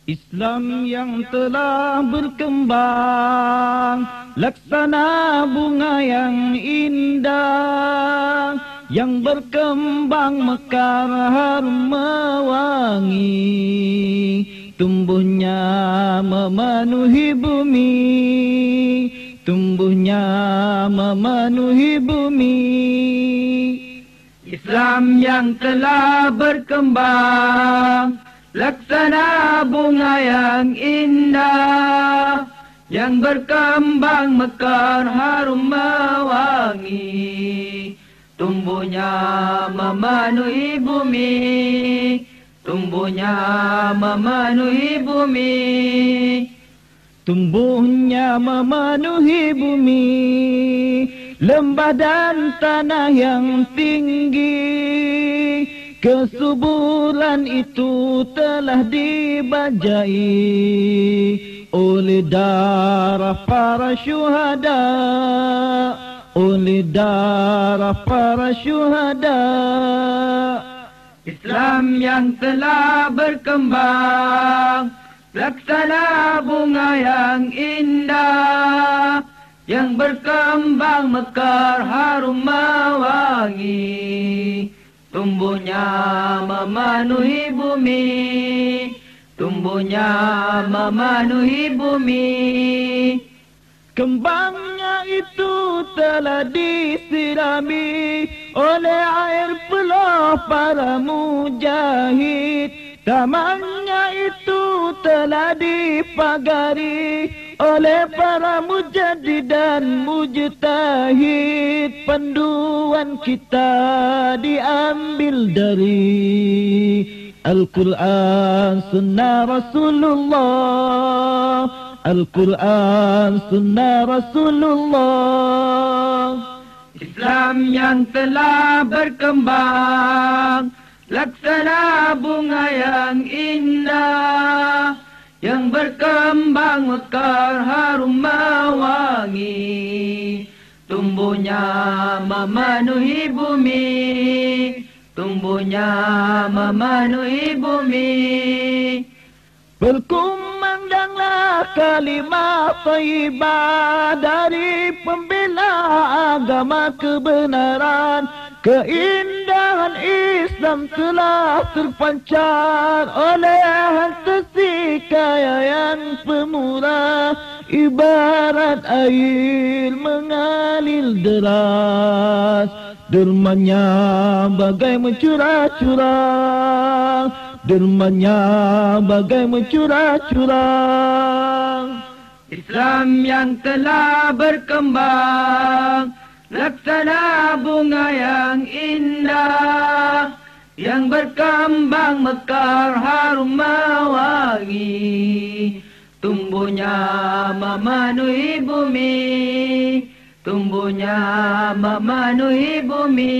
Islam yang telah berkembang, laksana bunga yang indah, yang berkembang mekar harum mewangi, tumbuhnya memenuhi bumi, tumbuhnya memenuhi bumi. Islam yang telah berkembang, laksana bunga yang indah, yang berkembang mekar harum mewangi, tumbuhnya memenuhi bumi, tumbuhnya memenuhi bumi, tumbuhnya memenuhi bumi. Lembah dan tanah yang tinggi, kesuburan itu telah dibajai oleh darah para syuhada, oleh darah para syuhada. Islam yang telah berkembang, laksana bunga yang indah, yang berkembang mekar harum mewangi, tumbuhnya memenuhi bumi, tumbuhnya memenuhi bumi. Kembangnya itu telah disirami oleh air peluh para mujahid, tamannya itu telah dipagari oleh para mujaddid dan mujtahid. Panduan kita diambil dari Al-Quran Sunnah Rasulullah, Al-Quran Sunnah Rasulullah. Islam yang telah berkembang, laksana bunga yang indah, yang berkembang mekar harum mewangi, tumbuhnya memenuhi bumi, tumbuhnya memenuhi bumi. Berkumandanglah kalimah thayyibah dari pembela agama kebenaran. Keindahan Islam telah terpancar oleh fantasi kayaan pemurah, ibarat air mengalir deras, dermanya bagai mencurah-curah, dermanya bagai mencurah-curah. Islam yang telah berkembang, laksana bunga yang indah, yang berkembang mekar harum mewangi, tumbuhnya memenuhi bumi, tumbuhnya memenuhi bumi.